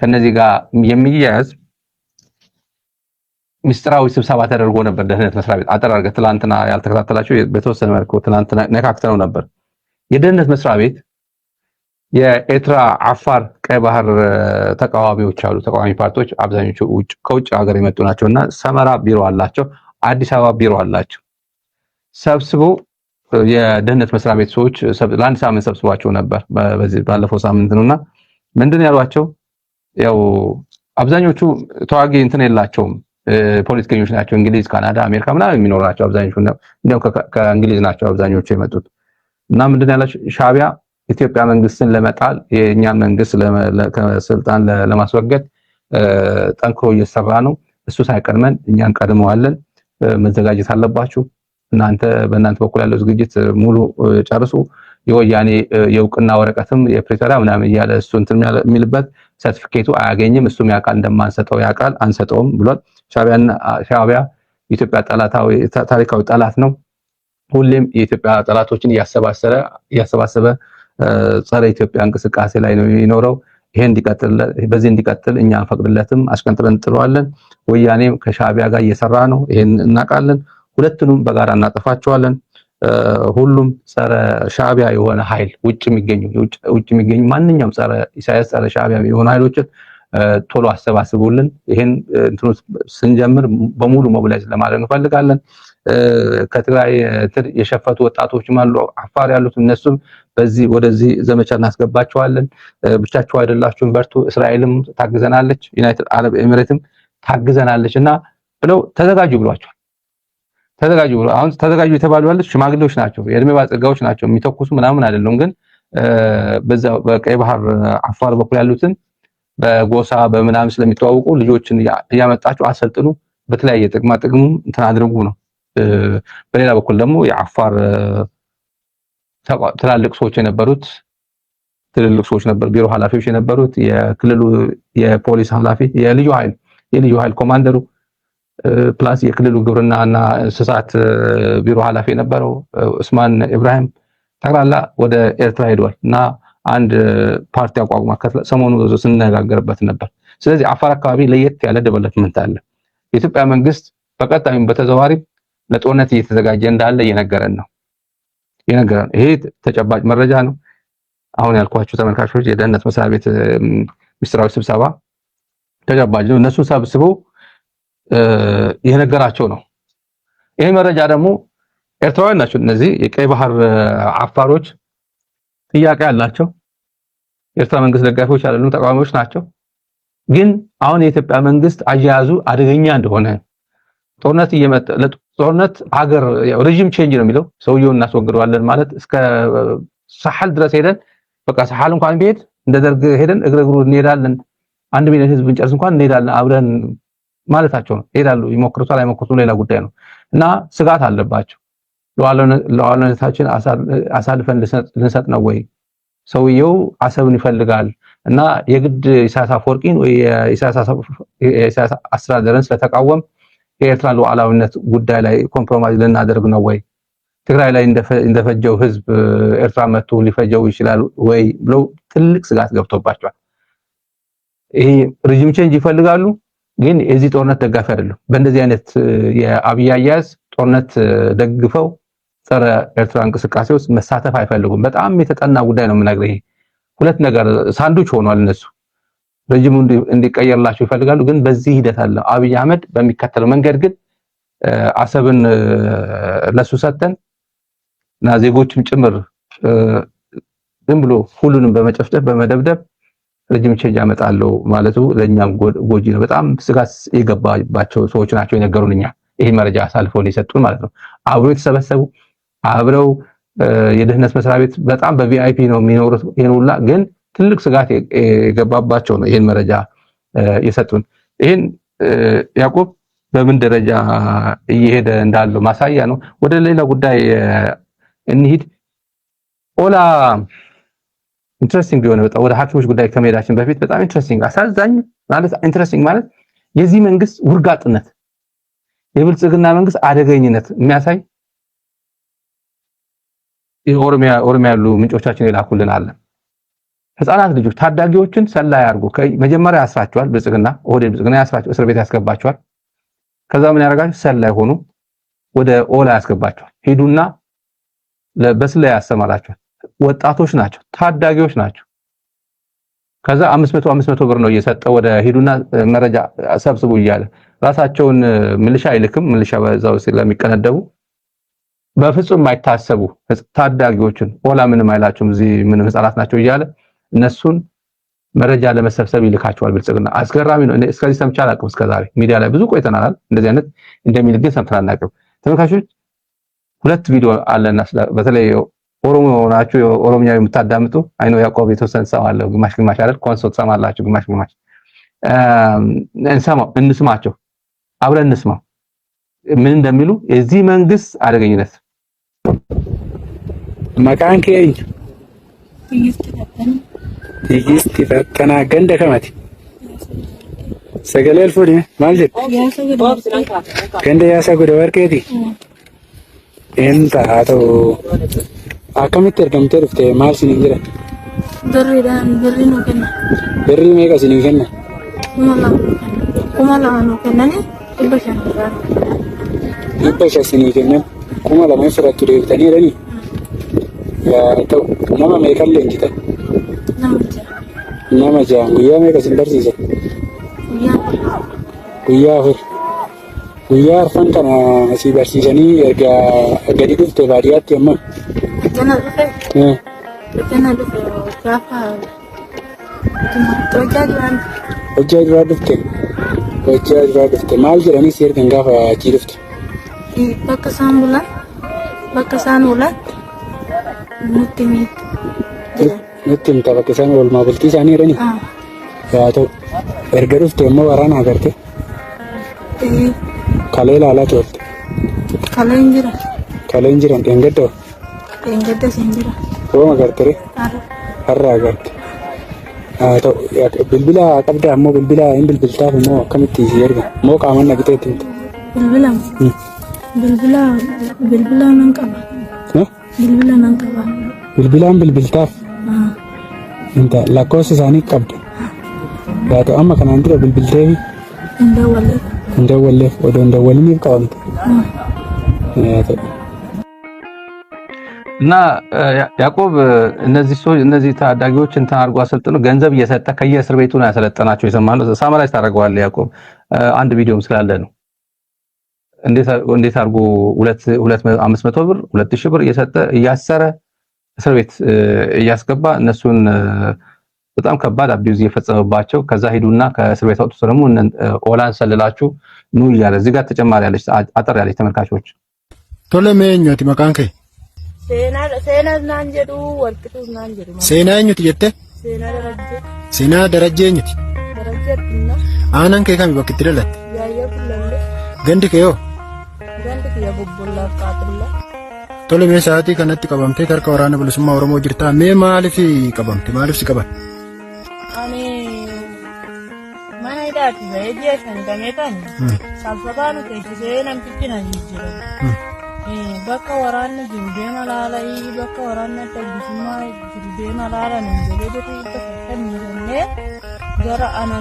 ከነዚህ ጋር የሚያያዝ ሚስጥራዊ ስብሰባ ተደርጎ ነበር። ደህንነት መስሪያ ቤት አጠራርገ ትላንትና ያልተከታተላችሁ በተወሰነ መልኩ ትላንትና ነካክተነው ነበር። የደህንነት መስሪያ ቤት የኤርትራ አፋር ቀይ ባህር ተቃዋሚዎች አሉ። ተቃዋሚ ፓርቲዎች አብዛኞቹ ከውጭ ሀገር የመጡ ናቸውና ሰመራ ቢሮ አላቸው፣ አዲስ አበባ ቢሮ አላቸው። ሰብስቦ የደህንነት መስሪያ ቤት ሰዎች ለአንድ ሳምንት ሰብስቧቸው ነበር። በዚህ ባለፈው ሳምንት ነውና ምንድን ያሏቸው ያው አብዛኞቹ ተዋጊ እንትን የላቸውም፣ ፖለቲከኞች ናቸው። እንግሊዝ፣ ካናዳ፣ አሜሪካ ምናምን የሚኖሩ ናቸው አብዛኞቹ። እንደው ከእንግሊዝ ናቸው አብዛኞቹ የመጡት እና ምንድን ያላቸው ሻዕቢያ ኢትዮጵያ መንግስትን ለመጣል የኛን መንግስት ከስልጣን ለማስወገድ ጠንክሮ እየሰራ ነው። እሱ ሳይቀድመን እኛን ቀድመዋለን፣ መዘጋጀት አለባችሁ። በእናንተ በኩል ያለው ዝግጅት ሙሉ ጨርሱ። የወያኔ የእውቅና ወረቀትም የፕሪቶሪያ ምናምን እያለ እሱ እንትን የሚልበት ሰርቲፊኬቱ አያገኝም። እሱም ያውቃል እንደማንሰጠው ያውቃል፣ አንሰጠውም ብሏል። ሻዕቢያ የኢትዮጵያ ታሪካዊ ጠላት ነው። ሁሌም የኢትዮጵያ ጠላቶችን እያሰባሰበ ጸረ ኢትዮጵያ እንቅስቃሴ ላይ ነው የሚኖረው። በዚህ እንዲቀጥል እኛ አንፈቅድለትም፣ አሽቀንጥረን እንጥለዋለን። ወያኔም ከሻዕቢያ ጋር እየሰራ ነው፣ ይሄን እናውቃለን። ሁለቱንም በጋራ እናጠፋቸዋለን። ሁሉም ጸረ ሻዕቢያ የሆነ ኃይል ውጭ የሚገኙ ማንኛውም ጸረ ኢሳያስ ጸረ ሻዕቢያ የሆኑ ኃይሎችን ቶሎ አሰባስቡልን። ይሄን እንትኑ ስንጀምር በሙሉ ሞቢላይዝ ለማድረግ እንፈልጋለን። ከትግራይ የሸፈቱ ወጣቶችም አሉ፣ አፋር ያሉት እነሱም ወደዚህ ዘመቻ እናስገባቸዋለን። ብቻቸው አይደላችሁም፣ በርቱ። እስራኤልም ታግዘናለች፣ ዩናይትድ አረብ ኤሚሬትም ታግዘናለች እና ብለው ተዘጋጁ ብሏቸዋል። አሁን ተዘጋጁ የተባሉ ያሉት ሽማግሌዎች ናቸው፣ የእድሜ ባለጸጋዎች ናቸው፣ የሚተኩሱ ምናምን አይደለም። ግን በዛ በቀይ ባህር አፋር በኩል ያሉትን በጎሳ በምናምን ስለሚተዋወቁ ልጆችን እያመጣችሁ አሰልጥኑ፣ በተለያየ ጥቅሙ እንትን አድርጉ ነው። በሌላ በኩል ደግሞ የአፋር ትላልቅ ሰዎች ነበር፣ ቢሮ ኃላፊዎች የነበሩት የክልሉ የፖሊስ ኃላፊ፣ የልዩ ኃይል ኮማንደሩ ፕላስ የክልሉ ግብርናና እንስሳት ቢሮ ኃላፊ የነበረው ኡስማን ኢብራሂም ጠቅላላ ወደ ኤርትራ ሄዷል እና አንድ ፓርቲ አቋቁማ ሰሞኑ ስንነጋገርበት ነበር። ስለዚህ አፋር አካባቢ ለየት ያለ ዴቨሎፕመንት አለ። የኢትዮጵያ መንግስት በቀጣይም በተዘዋዋሪ ለጦርነት እየተዘጋጀ እንዳለ እየነገረን ነው። ይሄ ተጨባጭ መረጃ ነው። አሁን ያልኳችሁ ተመልካቾች የደህንነት መስሪያ ቤት ሚስጥራዊ ስብሰባ ተጨባጭ ነው። እነሱ ሰብስበው የነገራቸው ነው። ይሄ መረጃ ደግሞ ኤርትራውያን ናቸው። እነዚህ የቀይ ባህር አፋሮች ጥያቄ ያላቸው የኤርትራ መንግስት ደጋፊዎች አይደሉም፣ ተቃዋሚዎች ናቸው። ግን አሁን የኢትዮጵያ መንግስት አያያዙ አደገኛ እንደሆነ ጦርነት ሀገር ሬጂም ቼንጅ ነው የሚለው። ሰውየውን እናስወግደዋለን ማለት እስከ ሳሐል ድረስ ሄደን በቃ ሳሐል እንኳን ቢሄድ እንደ ደርግ ሄደን እግረ እንሄዳለን፣ 1 ሚሊዮን ህዝብ ብንጨርስ እንኳን እንሄዳለን አብረን ማለታቸው ነው። ይሄዳሉ፣ ይሞክሩታል አይሞክሩትም ሌላ ጉዳይ ነው። እና ስጋት አለባቸው። ሉዓላዊነታችን አሳልፈን ልንሰጥ ነው ወይ? ሰውየው አሰብን ይፈልጋል እና የግድ ኢሳያስ አፈወርቂን ወይ የኢሳያስ አስተዳደርን ስለተቃወም የኤርትራ ሉዓላዊነት ጉዳይ ላይ ኮምፕሮማይዝ ልናደርግ ነው ወይ? ትግራይ ላይ እንደፈጀው ህዝብ ኤርትራ መጥቶ ሊፈጀው ይችላል ወይ ብለው ትልቅ ስጋት ገብቶባቸዋል። ይሄ ሬጂም ቼንጅ ይፈልጋሉ፣ ግን የዚህ ጦርነት ደጋፊ አይደሉም። በእንደዚህ አይነት የአብይ አያያዝ ጦርነት ደግፈው ጸረ ኤርትራ እንቅስቃሴ ውስጥ መሳተፍ አይፈልጉም። በጣም የተጠና ጉዳይ ነው የምነግርህ። ይሄ ሁለት ነገር ሳንዱች ሆኗል። እነሱ ሬጂሙ እንዲቀየርላቸው ይፈልጋሉ፣ ግን በዚህ ሂደት አለ። አብይ አህመድ በሚከተለው መንገድ ግን አሰብን ለሱ ሰተን እና ዜጎችም ጭምር ዝም ብሎ ሁሉንም በመጨፍጨፍ በመደብደብ ሬጂም ቼንጅ ያመጣለው ማለቱ ለኛም ጎጂ ነው። በጣም ስጋት የገባባቸው ሰዎች ናቸው የነገሩንኛ ይሄ መረጃ አሳልፈው ሊሰጡን ማለት ነው። አብረው የተሰበሰቡ አብረው የደህንነት መስሪያ ቤት በጣም በቪአይፒ ነው የሚኖሩት። ይሄን ሁላ ግን ትልቅ ስጋት የገባባቸው ነው ይሄን መረጃ የሰጡን። ይሄን ያዕቆብ በምን ደረጃ እየሄደ እንዳለው ማሳያ ነው። ወደ ሌላ ጉዳይ እንሂድ። ኦላ ኢንትረስቲንግ ቢሆን በጣም ወደ ሐኪሞች ጉዳይ ከመሄዳችን በፊት በጣም ኢንትረስቲንግ አሳዛኝ ማለት ኢንትረስቲንግ ማለት የዚህ መንግስት ውርጋጥነት የብልጽግና መንግስት አደገኝነት የሚያሳይ ኦሮሚያ ያሉ ምንጮቻችን ይላኩልን አለ። ህፃናት ልጆች ታዳጊዎችን ሰላይ አድርጎ መጀመሪያ ያስራቸዋል። ብልጽግና ያስራቸው እስር ቤት ያስገባቸዋል። ከዛ ምን ያደርጋሉ? ሰላይ ሆኑ ወደ ኦላ ያስገባቸዋል። ሄዱና በስለላ ያሰማራቸዋል። ወጣቶች ናቸው፣ ታዳጊዎች ናቸው። ከዛ 500 ብር ነው እየሰጠ ወደ ሄዱና መረጃ ሰብስቡ እያለ ራሳቸውን ምልሻ አይልክም። ምልሻ በዛው ስለሚቀነደቡ በፍጹም የማይታሰቡ ታዳጊዎችን ኦላ ምንም አይላቸውም፣ እዚህ ምንም ህፃናት ናቸው እያለ እነሱን መረጃ ለመሰብሰብ ይልካቸዋል ብልጽግና። አስገራሚ ነው። እስከዚህ ሰምቼ አላውቅም። እስከዛሬ ሚዲያ ላይ ብዙ ቆይተናል። እንደዚህ አይነት እንደሚል ግን ሰምተን አናውቅም። ተመልካቾች ሁለት ቪዲዮ አለና በተለይ ኦሮሞ ናችሁ ኦሮሚያ የምታዳምጡ አይኖ ያዕቆብ የተወሰነ ሰማለሁ፣ ግማሽ አይደል ኮንሶ ትሰማላችሁ፣ ግማሽ እንስማቸው፣ አብረን እንስማው ምን እንደሚሉ የዚህ መንግስት አደገኝነት። መቃን ከይ ትይስት ፈተና ገንደ ከመቲ ሰገለል ፉዲ ማለት ገንደ ያሰጉደ ወርቄቲ እንታ አቶ akkamitti argamtee dhufte maal siniin jira? Birri nu kenna. Birri meeqa siniin kenna? 2,000 nu kennani 500. 500 siniin kennan 2,000 fudhattu deebitanii jedhanii? Yaa ta'u nama meeqan leenjitan? Nama ja'a. Guyyaa meeqa sin barsiisan? Guyyaa 4. Guyyaa 4 kana asii barsiisanii erga gadi dhufte baadiyyaatti amma? Jangan lupa berapa? Hojjaa duraa dhufte maal jedhanii si ergan gaafa achii dhufte? Bakka isaan bulan nutti himta bakka isaan oolmaa bultii isaanii jedhanii? Yaa ta'u erga dhufte immoo waraana agarte? Kalee ilaalaa turte? Kalee hin jiran dheengaddoo? Enggak sendiri. Oh agartee? Har'a agarte. Ta'u bilbila qabda ammoo bilbila hin bilbiltaaf immoo akkamitti si erga? Moo qaamaan naqiteetti himta? Bilbila nan qaba. Bilbilaan bilbiltaaf? Himta lakkoofsa isaanii qabda. Yaa ta'u amma kanaan dura bilbilteefi? Hin dawwalleef odoo hin dawwaliniif qabamte. Yaa ta'u. እና ያዕቆብ እነዚህ ታዳጊዎች እንትን አድርጎ አሰልጥነው ገንዘብ እየሰጠ ከየእስር ቤቱ ነው ያሰለጠናቸው። የሰማነው ሳማራይዝ ታደርገዋለህ ያዕቆብ። አንድ ቪዲዮም ስላለ ነው። እንዴት አድርጎ 500 ብር 2000 ብር እየሰጠ እያሰረ እስር ቤት እያስገባ እነሱን በጣም ከባድ አቢዩዝ እየፈጸመባቸው ከዛ ሄዱና ከእስር ቤት አውጥቶ ደግሞ ኦላን ሰልላችሁ ኑ እያለ እዚህ ጋር ተጨማሪ ያለች አጠር ያለች ተመልካቾች ቶለሜኞቲ መቃንከ Seenaa naan jedhu walqixuus naan jedhu. Seenaa eenyuti jettee? Seenaa darajjee eenyuti? Aanaan kee kami bakki itti dhalatte? Yaayyaa Kullallee. Gandi kee hoo? Gandi kiyya Bobbollaaf Qaaxillaa. Tole mee sa'aatii kanatti qabamtee harka waraana bilisummaa Oromoo jirtaa mee maaliif qabamte? Maaliif si qaban? Ani mana hidhaatti ba'ee jeessan gameetan saffabaa nu teessisee namtichi na jijjiirama. Bakka waraanni jiru deema laala'ii bakka waraanni adda bilisummaa jiru deema laala'anii jedhee durii itti fayyadamnee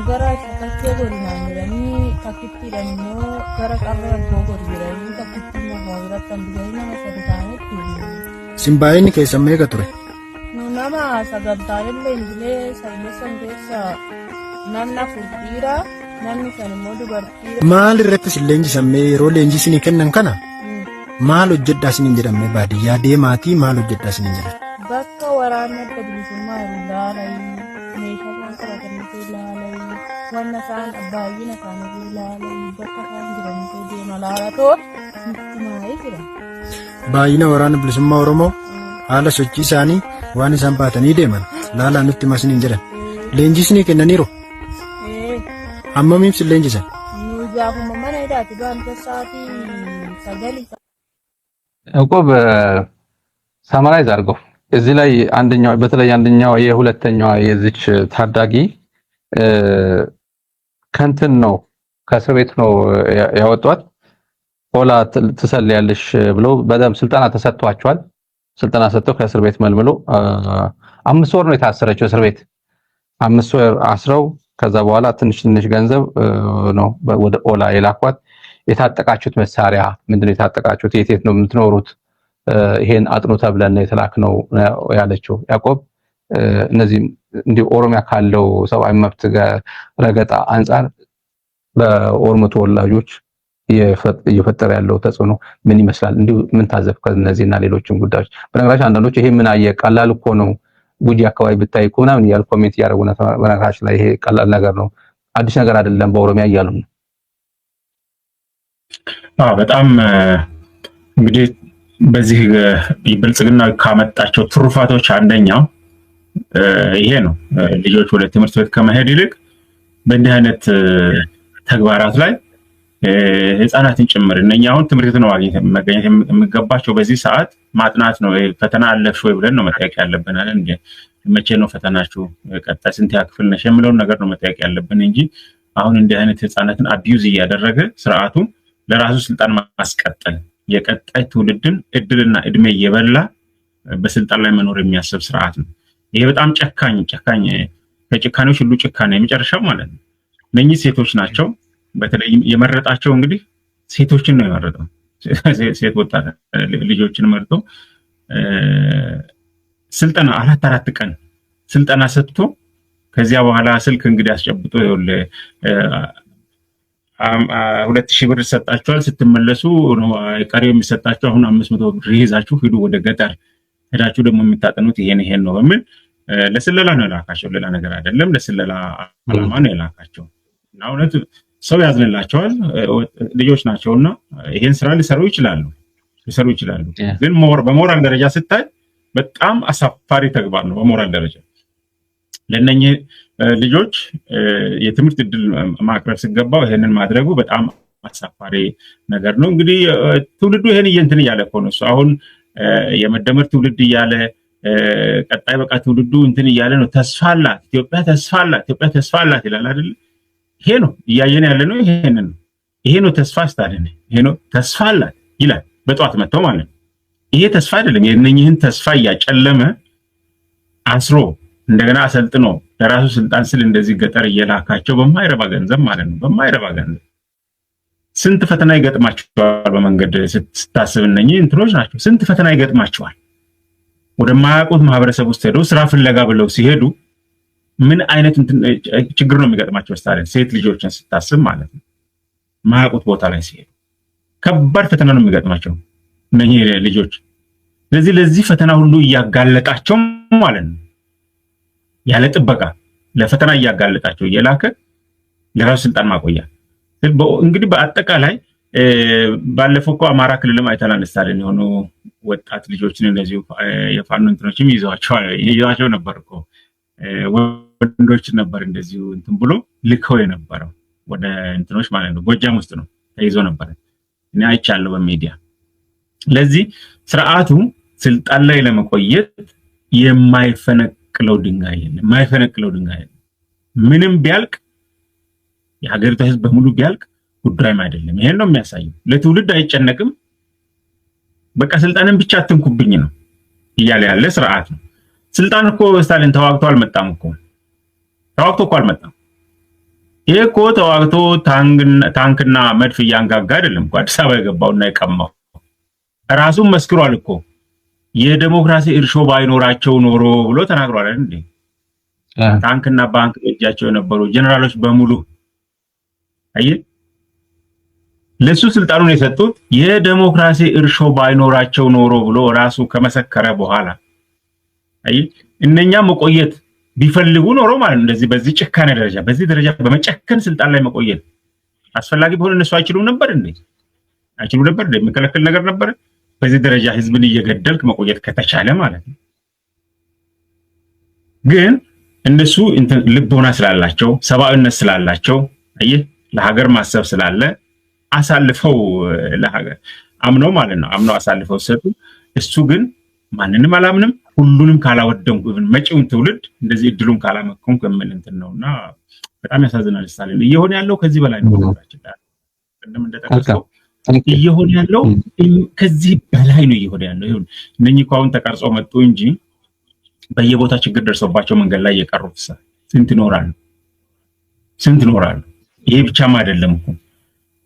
gara takkee godinaan jedhanii takkittiidhaan immoo gara qarree abboo godi jedhanii takkitti immoo biratti hambisanii nama sadi ta'anitti. Simbaayinni keessan meeqa ture? Nama sagantaaleen leenjilee saayinsan keessa namni 4 dhiira namni 5 immoo dubartii. Maal irratti si leenjisan mee yeroo leenjii isinii kennan kana? Maal hojjedhaa isiniin jedhamne baadiyyaa deemaatii maal hojjedhaa isiniin jedhama? Bakka waraanni adda bilisummaa ilaalanii meeshaa qabatanii ilaalanii wanna isaan baay'ina isaanii ilaalanii bakka isaan jiranii deema laalatoo nutti maayee jira. Baay'ina waraana bilisummaa Oromoo haala sochii isaanii waan isaan baatanii deeman laalaa nutti masiniin jedhan. Leenjii isinii kennaniiru? Hammamiif si leenjisan? Nu gaafuma mana hidhaatti baanta sa'aatii 9. ያዕቆብ ሳማራይዝ አድርገው እዚህ ላይ አንደኛው የሁለተኛዋ የዚች ታዳጊ ከንትን ነው ከእስር ቤት ነው ያወጧት። ኦላ ትሰልያለሽ ብለው በደም ስልጠና ተሰጥቷቸዋል። ስልጠና ሰጥተው ከእስር ቤት መልምሎ 5 ወር ነው የታሰረችው እስር ቤት። 5 ወር አስረው ከዛ በኋላ ትንሽ ገንዘብ ነው ወደ ኦላ የላኳት። የታጠቃችሁት መሳሪያ ምንድነው? የታጠቃችሁት የት ነው የምትኖሩት? ይሄን አጥኑ ተብለን የተላክነው ያለችው ያዕቆብ። እነዚህ እንዲህ ኦሮሚያ ካለው ሰብአዊ መብት ረገጣ አንፃር በኦሮሞ ተወላጆች እየፈጠረ ያለው ተጽዕኖ ምን ይመስላል? እንዲሁ ምን ታዘብክ ከነዚህና ሌሎችም ጉዳዮች? በነገራችን አንዳንዶች ይሄ ምን አየ ቀላል እኮ ነው ጉጂ አካባቢ ብታይ እኮ ምናምን እያሉ ኮሜንት እያደረጉ ነው። በነገራችን ላይ ይሄ ቀላል ነገር ነው፣ አዲስ ነገር አይደለም በኦሮሚያ እያሉ ነው። በጣም እንግዲህ በዚህ ብልጽግና ካመጣቸው ትሩፋቶች አንደኛው ይሄ ነው። ልጆች ወደ ትምህርት ቤት ከመሄድ ይልቅ በእንዲህ አይነት ተግባራት ላይ ህፃናትን ጭምር እነኛ አሁን ትምህርት ቤት ነው መገኘት የሚገባቸው። በዚህ ሰዓት ማጥናት ነው። ፈተና አለፍሽ ወይ ብለን ነው መጠየቅ ያለብን አይደል እንዴ? መቼ ነው ፈተናችሁ? ቀጣይ ስንተኛ ክፍል ነሽ የሚለውን ነገር ነው መጠየቅ ያለብን እንጂ አሁን እንዲህ አይነት ህፃናትን አቢዩዝ እያደረገ ስርዓቱ ለራሱ ስልጣን ማስቀጠል የቀጣይ ትውልድን እድልና እድሜ እየበላ በስልጣን ላይ መኖር የሚያስብ ስርዓት ነው። ይሄ በጣም ጨካኝ ከጭካኔዎች ሁሉ ጭካኔ የመጨረሻው ማለት ነው። እነኚህ ሴቶች ናቸው። በተለይ የመረጣቸው እንግዲህ ሴቶችን ነው የመረጠው። ሴት ወጣት ልጆችን መርጦ ስልጠና 4 ቀን ስልጠና ሰጥቶ ከዚያ በኋላ ስልክ እንግዲህ አስጨብጦ 2000 ብር ሰጣቸዋል። ስትመለሱ ቀሪው የሚሰጣቸው አሁን 500 ብር ይዛችሁ ሂዱ ወደ ገጠር ሄዳችሁ ደግሞ የምታጠኑት ይሄን ነው በሚል ለስለላ ነው የላካቸው። ሌላ ነገር አይደለም። ለስለላ ዓላማ ነው የላካቸው እና እውነት ሰው ያዝንላቸዋል። ልጆች ናቸውና ይሄን ስራ ሊሰሩ ይችላሉ። ግን በሞራል ደረጃ ስታይ በጣም አሳፋሪ ተግባር ነው። በሞራል ደረጃ ለነኚህ ልጆች የትምህርት እድል ማቅረብ ሲገባው ይሄንን ማድረጉ በጣም አሳፋሪ ነገር ነው። እንግዲህ ትውልዱ ይሄን እንትን እያለ እኮ ነው እሱ አሁን የመደመር ትውልድ እያለ ቀጣይ በቃ ትውልዱ እንትን እያለ ነው። ተስፋ አላት ኢትዮጵያ፣ ተስፋ አላት ይላል አይደል? ይሄ ነው እያየን ያለ ነው። ይሄ ነው ተስፋ ስታደነ ይሄ ነው ተስፋ አላት ይላል በጧት መጥተው ማለት ነው። ይሄ ተስፋ አይደለም። የነኝህን ተስፋ እያጨለመ አስሮ እንደገና አሰልጥኖ ለራሱ ስልጣን ስል እንደዚህ ገጠር እየላካቸው በማይረባ ገንዘብ ማለት ነው። በማይረባ ገንዘብ ስንት ፈተና ይገጥማቸዋል በመንገድ ስታስብ። እነኚህ እንትኖች ናቸው። ስንት ፈተና ይገጥማቸዋል። ወደማያውቁት ማህበረሰብ ውስጥ ሄደው ስራ ፍለጋ ብለው ሲሄዱ ምን አይነት ችግር ነው የሚገጥማቸው? ስታለን ሴት ልጆችን ስታስብ ማለት ነው። ማያውቁት ቦታ ላይ ሲሄዱ ከባድ ፈተና ነው የሚገጥማቸው እነኚህ ልጆች። ስለዚህ ለዚህ ፈተና ሁሉ እያጋለጣቸው ማለት ነው ያለ ጥበቃ ለፈተና እያጋለጣቸው እየላከ ለራሱ ስልጣን ማቆያ። እንግዲህ በአጠቃላይ ባለፈው እኮ አማራ ክልልም አይተናል። ስታለን የሆኑ ወጣት ልጆችን እንደዚሁ የፋኖ እንትኖችም ይዘዋቸው ነበር እኮ ወንዶች ነበር እንደዚሁ እንትን ብሎ ልከው የነበረው ወደ እንትኖች ማለት ነው። ጎጃም ውስጥ ነው ተይዞ ነበር። እኔ አይቻለሁ በሚዲያ። ለዚህ ስርዓቱ ስልጣን ላይ ለመቆየት የማይፈነቅለው ድንጋይ የለም። ምንም ቢያልቅ የሀገሪቱ ህዝብ በሙሉ ቢያልቅ ጉዳይም አይደለም። ይሄን ነው የሚያሳየው። ለትውልድ አይጨነቅም። በቃ ስልጣንን ብቻ አትንኩብኝ ነው እያለ ያለ ስርዓት ነው። ስልጣን እኮ ስታሊን ተዋግቶ አልመጣም። ይሄ እኮ ተዋግቶ ታንክና መድፍ እያንጋጋ አይደለም እኮ አዲስ አበባ የገባውና የቀማው። ራሱን መስክሯል እኮ የዲሞክራሲ እርሾ ባይኖራቸው ኖሮ ብሎ ተናግሯል አይደል እንዴ? ታንክና ባንክ እጃቸው የነበሩ ጀነራሎች በሙሉ ለሱ ስልጣኑን የሰጡት የዲሞክራሲ እርሾ ባይኖራቸው ኖሮ ብሎ ራሱ ከመሰከረ በኋላ እነኛ መቆየት ቢፈልጉ ኖሮ ማለት እንደዚህ በዚህ ጭካኔ ደረጃ በዚህ ደረጃ በመጨከን ስልጣን ላይ መቆየት አስፈላጊ ቢሆን እነሱ አይችሉም ነበር እንዴ? የሚከለክል ነገር ነበር? በዚህ ደረጃ ህዝብን እየገደልክ መቆየት ከተቻለ ማለት ነው። ግን እነሱ ልቦና ስላላቸው ሰብአዊነት ስላላቸው ለሀገር ማሰብ ስላለ አሳልፈው ለሀገር አምነው ማለት ነው አሳልፈው ሰጡ። እሱ ግን ማንንም አላምንም ሁሉንም ካላወደምኩ መጪውን ትውልድ እንደዚህ እድሉን ካላመከንኩ የሚል እንትን ነውና በጣም ያሳዝናል። ስታሊን እየሆነ ያለው ከዚህ በላይ ነው። እንደተጠቀሰው እየሆነ ያለው ከዚህ በላይ ነው እየሆነ ያለው። ይሁን እነኚህ አሁን ተቀርጾ መጡ እንጂ በየቦታ ችግር ደርሶባቸው መንገድ ላይ የቀሩት ስንት ይኖራሉ? ይሄ ብቻም አይደለም እኮ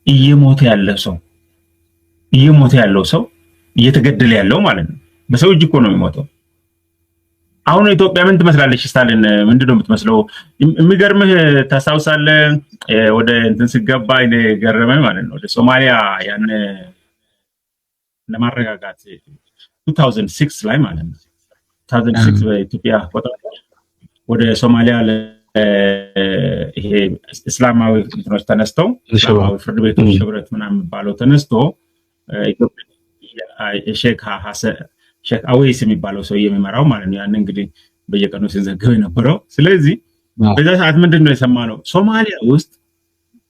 እየሞተ ያለው ሰው እየተገደለ ያለው ማለት ነው። በሰው እጅ እኮ ነው የሚሞተው። አሁን ኢትዮጵያ ምን ትመስላለች? ስታሊን ምንድነው የምትመስለው? የሚገርምህ ታስታውሳለህ? ወደ እንትን ሲገባ እኔ ገረመኝ ማለት ነው። ወደ ሶማሊያ ያን ለማረጋጋት 2006 ላይ ማለት ነው 2006 በኢትዮጵያ አቆጣጠር ወደ ሶማሊያ ይሄ እስላማዊ እንትኖች ተነስተው እስላማዊ ፍርድ ቤቶች ህብረት ምናምን የሚባለው ተነስቶ ሼክ አዌይስ የሚባለው ሰው የሚመራው ማለት ነው። ያን እንግዲህ በየቀኑ ሲዘገብ የነበረው። ስለዚህ በዛ ሰዓት ምንድነው የሰማነው? ሶማሊያ ውስጥ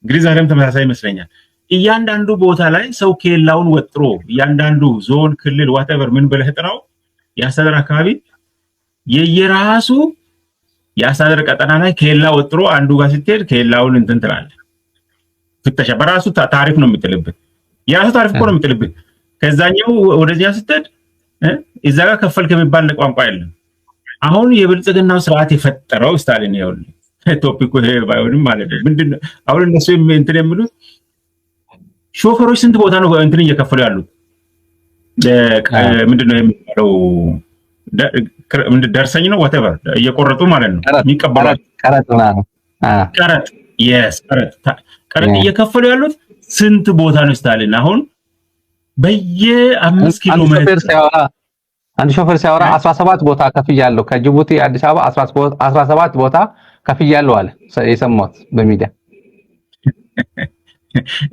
እንግዲህ ዛሬም ተመሳሳይ ይመስለኛል። እያንዳንዱ ቦታ ላይ ሰው ኬላውን ወጥሮ እያንዳንዱ ዞን፣ ክልል ዋትኤቨር ምን ብለህ ጥራው የአስተዳደር አካባቢ የየራሱ የአስተዳደር ቀጠና ላይ ኬላ ወጥሮ አንዱ ጋር ስትሄድ ኬላውን እንትን ትላለህ። ፍተሻ በራሱ ታሪፍ ነው የምጥልብህ። የራሱ ታሪፍ እኮ ነው የምጥልብህ። ከዛኛው ወደዚያ ስትሄድ እዛ ጋር ከፈልክ የሚባል ቋንቋ የለም። አሁን የብልጽግናው ስርዓት የፈጠረው ስታሊን ይኸውልህ ቶፒኩ ይሄ ባይሆንም ማለት ነው። ምንድነው አሁን እነሱ እንትን የሚሉት ሾፌሮች ስንት ቦታ ነው እንትን እየከፈሉ ያሉት? ምንድነው የሚባለው ደርሰኝ ነው whatever እየቆረጡ ማለት ነው የሚቀበሉት ቀረጥ እየከፈሉ ያሉት ስንት ቦታ ነው ስታሊን? አሁን በየ5 ኪሎ ሜትር አንድ ሾፌር ሲያወራ 17 ቦታ ከፍያለሁ ከጅቡቲ አዲስ አበባ 17 ቦታ ከፍያለሁ አለ የሰማሁት በሚዲያ።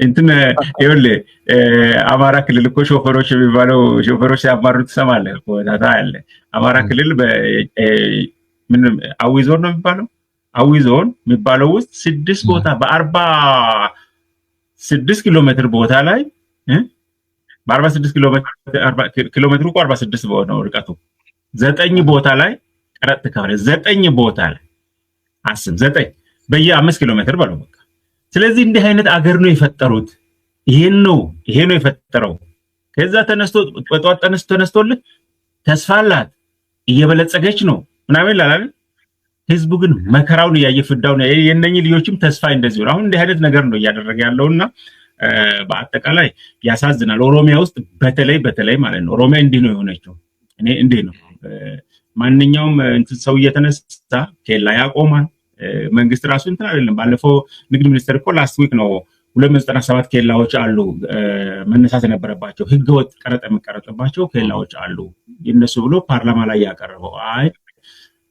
እንትን ይኸውልህ አማራ ክልል እኮ ሾፌሮች የሚባለው ሾፌሮች ሲያማሩት ትሰማለህ እኮ ታያለ። አማራ ክልል ምን አዊ ዞን ነው የሚባለው? አዊ ዞን የሚባለው ውስጥ 6 ቦታ በ46 ኪሎ ሜትር ቦታ ላይ በ46 ኪሎ ሜትር እኮ 46 ነው ርቀቱ። 9 ቦታ ላይ ቀረጥ ተከፈለ። 9 ቦታ ላይ አስብ፣ 9 በየ5 ኪሎ ሜትር በለው በቃ። ስለዚህ እንዲህ አይነት አገር ነው የፈጠሩት። ይሄ ነው የፈጠረው። ከዛ ተነስቶ በጧት ተነስቶልህ ተስፋ አላት እየበለጸገች ነው ምናምን ይላል። ህዝቡ ግን መከራውን ያየ ፍዳውን የነኚህ ልጆችም ተስፋ እንደዚህ ነው። አሁን እንዲህ አይነት ነገር ነው እያደረገ ያለውና በአጠቃላይ ያሳዝናል። ኦሮሚያ ውስጥ በተለይ ማለት ነው ኦሮሚያ እንዲህ ነው የሆነችው። እኔ እንዲህ ነው ማንኛውም እንትን ሰው እየተነሳ ኬላ ያቆማል። መንግስት ራሱ እንትን አይደለም። ባለፈው ንግድ ሚኒስቴር እኮ ላስት ዊክ ነው 297 ኬላዎች አሉ መነሳት የነበረባቸው ህገወጥ ቀረጥ የሚቀረጥባቸው ኬላዎች አሉ ይነሱ ብሎ ፓርላማ ላይ ያቀረበው። አይ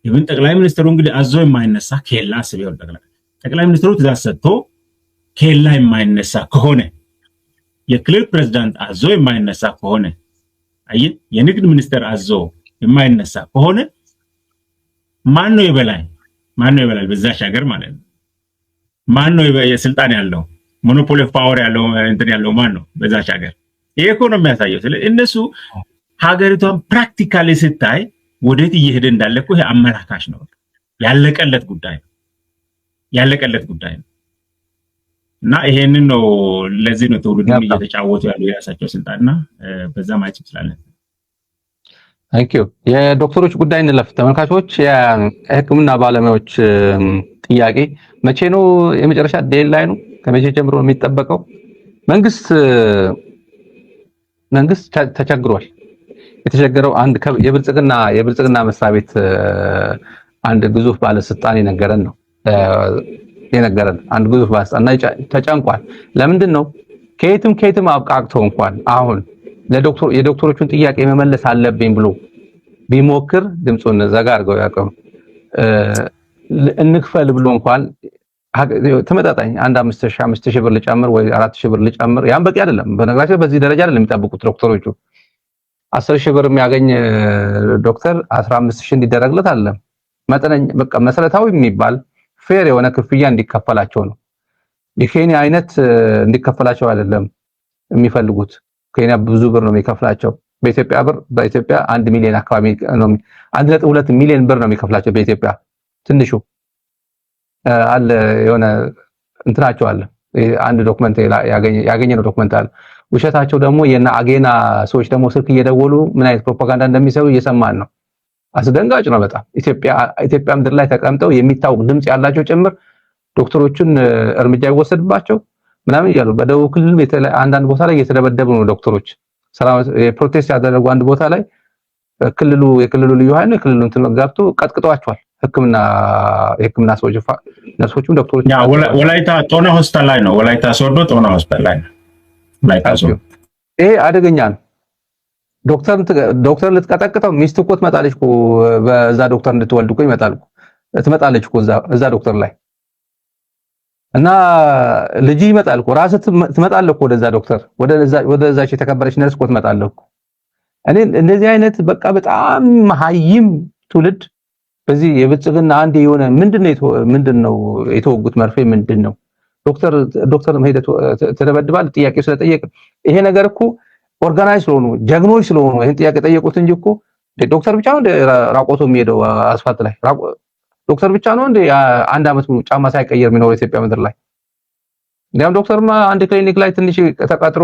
ይሁን ጠቅላይ ሚኒስትሩ እንግዲህ አዞ የማይነሳ ኬላ አስበው ጠቅላይ ሚኒስትሩ ትእዛዝ ሰጥቶ ኬላ የማይነሳ ከሆነ የክልል ፕሬዝዳንት አዞ የማይነሳ ከሆነ አይ የንግድ ሚኒስቴር አዞ የማይነሳ ከሆነ ማን ነው የበላይ በዛች ሀገር ማለት ነው? ማን ነው የስልጣን ያለው ሞኖፖሊ ኦፍ ፓወር ያለው እንትን ያለው ማን ነው በዛች ሀገር? ይሄ እኮ ነው የሚያሳየው። ስለዚህ እነሱ ሀገሪቷን ፕራክቲካሊ ስታይ ወዴት እየሄደ እንዳለ እኮ ይሄ አመላካሽ ነው። ያለቀለት ጉዳይ ነው እና ይሄንን ነው ለዚህ ነው ትውልዱም እየተጫወቱ ያለው የራሳቸው ስልጣንና በዛ ማየት ይችላል። ታንኪዩ። የዶክተሮች ጉዳይ እንለፍ። ተመልካቾች የህክምና ባለሙያዎች ጥያቄ መቼ ነው የመጨረሻ ዴድላይኑ? ከመቼ ጀምሮ ነው የሚጠበቀው? መንግስት ተቸግሯል። የተቸገረው አንድ የብልጽግና መስሪያ ቤት አንድ ግዙፍ ባለስልጣን የነገረን አንድ ግዙፍ ባለስልጣን ተጨንቋል። ለምንድን ነው ከየትም አብቃቅቶ እንኳን አሁን የዶክተሮቹን ጥያቄ መመለስ አለብኝ ብሎ ቢሞክር ድምጹን ዘጋ አድርገው ያቀም እንክፈል ብሎ እንኳን ተመጣጣኝ አንድ 5000 ብር ልጨምር ወይ 4000 ብር ልጨምር ያን በቂ አይደለም። በነገራችን በዚህ ደረጃ አይደለም የሚጠብቁት ዶክተሮቹ። 10000 ብር የሚያገኝ ዶክተር 15000 እንዲደረግለት አለ መጠነኛ በቃ መሰረታዊ የሚባል ፌር የሆነ ክፍያ እንዲከፈላቸው ነው። የኬንያ አይነት እንዲከፈላቸው አይደለም የሚፈልጉት። ኬንያ ብዙ ብር ነው የሚከፍላቸው። በኢትዮጵያ 1 ሚሊዮን አካባቢ ነው 1.2 ሚሊዮን ብር ነው የሚከፍላቸው በኢትዮጵያ ትንሹ አለ የሆነ እንትናቸው አለ። አንድ ዶክመንት ያገኘነው ዶክመንት አለ። ውሸታቸው ደግሞ የና አጌና ሰዎች ደግሞ ስልክ እየደወሉ ምን አይነት ፕሮፓጋንዳ እንደሚሰሩ እየሰማን ነው። አስደንጋጭ ነው በጣም። ኢትዮጵያ ምድር ላይ ተቀምጠው የሚታወቅ ድምጽ ያላቸው ጭምር ዶክተሮችን እርምጃ ይወሰድባቸው ምናምን እያሉ በደቡብ ክልል አንዳንድ ቦታ ላይ እየተደበደቡ ነው ዶክተሮች። ፕሮቴስት ያደረጉ አንድ ቦታ ላይ የክልሉ ልዩ ኃይል ነው የክልሉ እንትን ገብቶ ቀጥቅጠዋቸዋል። የሕክምና ሰዎች ነርሶችም ዶክተሮች ወላይታ ጦና ሆስፒታል ላይ ነው። ወላይታ ሶዶ ጦና ሆስፒታል ላይ ነው። ይሄ አደገኛ ነው። ዶክተር ልትቀጠቅጠው ሚስት እኮ ትመጣለች እኮ በዛ ዶክተር እንድትወልድ እኮ ትመጣለች እኮ እዛ ዶክተር ላይ እና ልጅ ይመጣል እኮ ራስህ ትመጣለህ እኮ ወደዛ ዶክተር ወደዛች የተከበረች ነርስ እኮ ትመጣለህ እኮ። እኔ እንደዚህ አይነት በቃ በጣም መሀይም ትውልድ በዚህ የብልጽግና አንድ የሆነ ምንድነው የተወጉት መርፌ ምንድነው? ዶክተር ሄደህ ተደበድባል ጥያቄው ስለጠየቅ ይሄ ነገር እኮ ኦርጋናይዝ ስለሆኑ ጀግኖች ስለሆኑ ይሄን ጥያቄ ጠየቁት እንጂ እኮ ዶክተር ብቻ ነው ራቆቶ የሚሄደው አስፋልት ላይ ዶክተር ብቻ ነው እንደ አንድ አመት ጫማ ሳይቀየር የሚኖረው ኢትዮጵያ ምድር ላይ። እንዲያውም ዶክተርማ አንድ ክሊኒክ ላይ ትንሽ ተቀጥሮ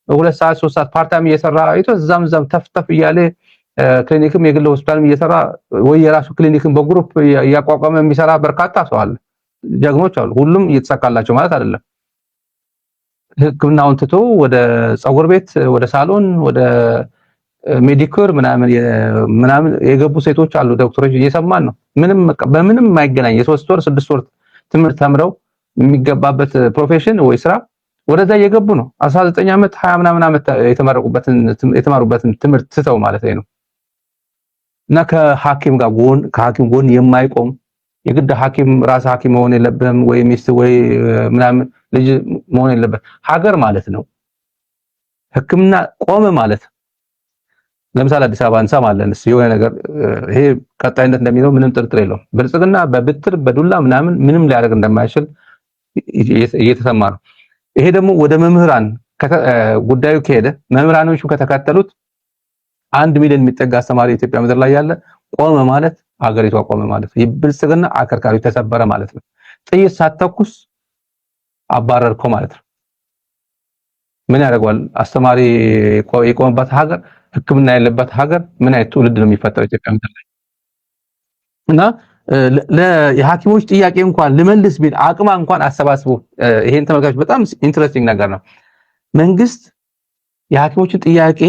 2 ሰዓት 3 ሰዓት ፓርታይም እየሰራ እዛም ተፍተፍ እያለ ክሊኒክም የግል ሆስፒታልም እየሰራ ወይ የራሱ ክሊኒክም በግሩፕ እያቋቋመ የሚሰራ በርካታ ሰው አለ። ጀግኖች አሉ። ሁሉም እየተሳካላቸው ማለት አይደለም። ሕክምናውን ትቶ ወደ ፀጉር ቤት፣ ወደ ሳሎን፣ ወደ ሜዲኩር ምናምን የገቡ ሴቶች አሉ። ዶክተሮች እየሰማን ነው። በምንም የማይገናኝ የ3 ወር 6 ወር ትምህርት ተምረው የሚገባበት ፕሮፌሽን ወይ ስራ ወደዛ እየገቡ ነው። 19 ዓመት 20 ምናምን ዓመት የተማሩበትን ትምህርት ትተው ማለት ነው። እና ከሐኪም ጎን የማይቆም የግድ ራስ ሐኪም መሆን የለብህም ወይ ሚስት ወይ ምናምን ልጅ መሆን የለብህም። ሀገር ማለት ነው። ሕክምና ቆመ ማለት ለምሳሌ አዲስ አበባ እንሰማለን የሆነ ነገር ይሄ ቀጣይነት እንደሚኖር ምንም ጥርጥር የለውም። ብልጽግና በብትር በዱላ ምንም ሊያደርግ እንደማይችል እየተሰማ ነው። ይሄ ደግሞ ወደ መምህራን ጉዳዩ ከሄደ መምህራኖቹ ከተከተሉት 1 ሚሊዮን የሚጠጋ አስተማሪ ኢትዮጵያ ምድር ላይ ያለ ቆመ ማለት ሀገሪቷ ቆመ ማለት ነው። የብልጽግና አከርካሪ ተሰበረ ማለት ነው። ጥይት ሳትተኩስ አባረርኮ ማለት ነው። ምን ያደርጋል? አስተማሪ የቆመበት ሀገር፣ ሕክምና ያለበት ሀገር ምን አይነት ትውልድ ነው የሚፈጠረው ኢትዮጵያ ምድር ላይ? እና የሐኪሞች ጥያቄ እንኳን ልመልስ ቢል አቅማ እንኳን አሰባስቦ ይሄን ተመልካቾች በጣም ኢንትረስቲንግ ነገር ነው። መንግስት የሐኪሞችን ጥያቄ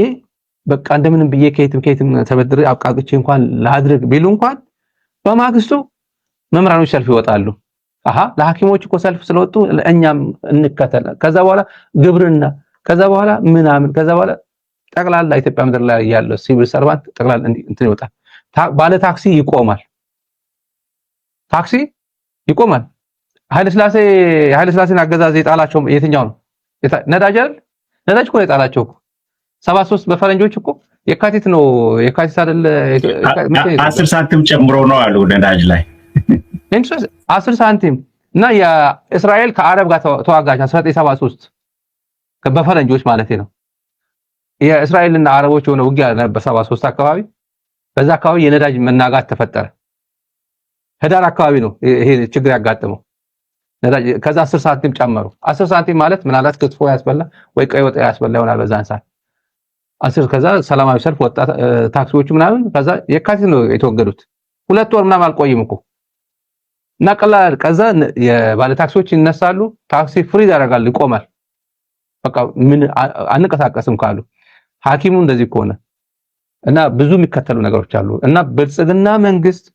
በቃ እንደምንም ብዬ ከየትም ተበድሬ አብቃቅቼ እንኳን ላድርግ ቢሉ እንኳን በማግስቱ መምህራኖች ሰልፍ ይወጣሉ። ለሐኪሞች እኮ ሰልፍ ስለወጡ እኛም እንከተል። ከዛ በኋላ ግብርና፣ ከዛ በኋላ ምናምን፣ ከዛ በኋላ ጠቅላላ ኢትዮጵያ ምድር ላይ ያለው ሲቪል ሰርቫንት ጠቅላላ እንትን ይወጣል። ባለ ታክሲ ይቆማል። ኃይለ ሥላሴን አገዛዝ የጣላቸው የትኛው ነው? ነዳጅ አይደል? ነዳጅ እኮ የጣላቸው 73 በፈረንጆች እኮ የካቲት አይደል? 10 ሳንቲም ጨምሮ ነው አሉ ነዳጅ ላይ 10 ሳንቲም እና የእስራኤል ከአረብ ጋር ተዋጋች 1973 በፈረንጆች ማለት ነው። የእስራኤልና አረቦች የሆነ ውጊያ ነበር 73 አካባቢ። በዛ አካባቢ የነዳጅ መናጋት ተፈጠረ። ህዳር አካባቢ ነው ይሄ ችግር ያጋጠመው። ነዳጅ ከዛ 10 ሳንቲም ጨመሩ። 10 ሳንቲም ማለት ምናልባት ክትፎ ያስበላ ወይ ቀይ ወጥ ያስበላ ይሆናል በዛን ሰዓት 10። ከዛ ሰላማዊ ሰልፍ ወጣ ታክሲዎቹ ምናምን። ከዛ የካቲት ነው የተወገዱት። 2 ወር ምናምን አልቆይም እኮ እና ቀላል። ከዛ የባለ ታክሲዎች ይነሳሉ። ታክሲ ፍሪዝ ያደርጋል፣ ይቆማል። በቃ ምን አንቀሳቀስም ካሉ ሐኪሙ እንደዚህ ከሆነ እና ብዙ የሚከተሉ ነገሮች አሉ። እና ብልጽግና መንግስት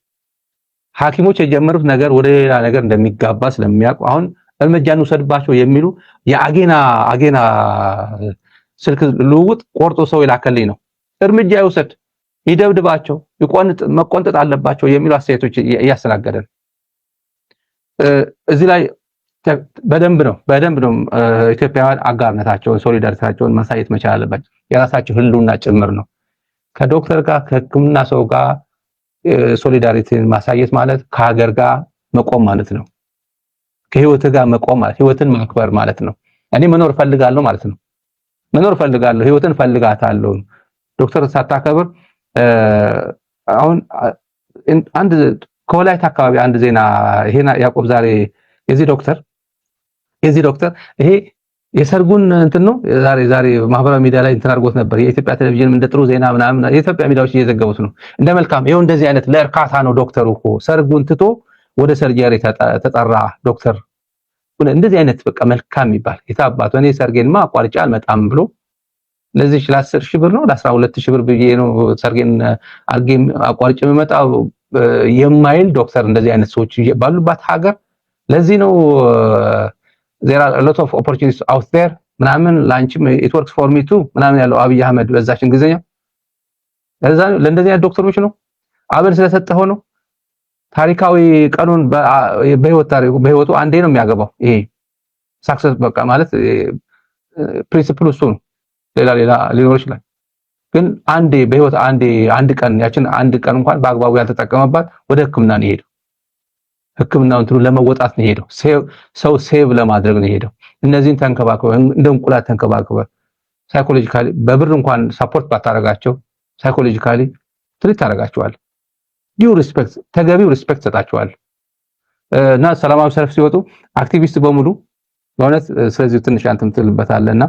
ሐኪሞች የጀመሩት ነገር ወደ ሌላ ነገር እንደሚጋባ ስለሚያውቁ አሁን እርምጃ እንውሰድባቸው የሚሉ የአጌና ስልክ ልውውጥ ቆርጦ ሰው ይላከልኝ ነው። እርምጃ ይውሰድ፣ ይደብድባቸው፣ መቆንጠጥ አለባቸው የሚሉ አስተያየቶች እያስተናገደ ነው። እዚህ ላይ በደንብ ነው ኢትዮጵያውያን አጋርነታቸውን ሶሊዳሪቲያቸውን ማሳየት መቻል አለባቸው። የራሳቸው ህልውና ጭምር ነው። ከዶክተር ጋር ከህክምና ሰው ጋር ሶሊዳሪቲን ማሳየት ማለት ከሀገር ጋር መቆም ማለት ነው። ከህይወት ጋር መቆም ማለት ህይወትን ማክበር ማለት ነው። እኔ መኖር ፈልጋለሁ ማለት ነው። ህይወትን ፈልጋታለሁ። ዶክተር ሳታከብር አሁን አንድ ከወላይታ አካባቢ አንድ ዜና ይሄና ያዕቆብ ዛሬ የዚህ ዶክተር ይሄ የሰርጉን እንትን ነው ዛሬ ማህበራዊ ሚዲያ ላይ እንትን አድርጎት ነበር። የኢትዮጵያ ቴሌቪዥን እንደ ጥሩ ዜና ምናምን የኢትዮጵያ ሚዲያዎች እየዘገቡት ነው። እንደ መልካም ይሄው እንደዚህ አይነት ለእርካታ ነው ዶክተሩ እኮ ሰርጉን ትቶ ወደ ሰርጀሪ ተጠራ ዶክተር። እንደዚህ አይነት በቃ መልካም ይባል የታባቱ እኔ ሰርጌንማ አቋርጬ አልመጣም ብሎ ለዚህ ለ10,000 ብር ነው ለ12,000 ብር ብዬ ነው ሰርጌን አልጌም አቋርጬ የምመጣው የማይል ዶክተር እንደዚህ አይነት ሰዎች ባሉባት ሀገር ለዚህ ነው there are a lot of opportunities out there ምናምን ላንቺም it works for me too ምናምን ያለው አብይ አህመድ በዛች እንግሊዘኛ ለዛ ለእንደዚህ አይነት ዶክተሮች ነው አበል ስለሰጠው ነው ታሪካዊ ቀኑን በህይወቱ አንዴ ነው የሚያገባው ይሄ ሳክሰስ በቃ ማለት ፕሪንሲፕሉ እሱ ነው ሌላ ሊኖር ይችላል ግን አንዴ በህይወት አንድ ቀን ያችን አንድ ቀን እንኳን በአግባቡ ያልተጠቀመባት ወደ ህክምና ነው ሄደው ህክምናውን እንትኑ ለመወጣት ነው ሄደው ሰው ሴቭ ለማድረግ ነው ሄደው እነዚህን ተንከባከበ እንደ እንቁላል ተንከባከበ ሳይኮሎጂካሊ በብር እንኳን ሰፖርት ባታረጋቸው ሳይኮሎጂካሊ ትሪት ታረጋቸዋል ዲው ሪስፔክት ተገቢው ሪስፔክት ሰጣቸዋል እና ሰላማዊ ሰልፍ ሲወጡ አክቲቪስት በሙሉ በእውነት ስለዚህ ትንሽ አንተም ትልበታለና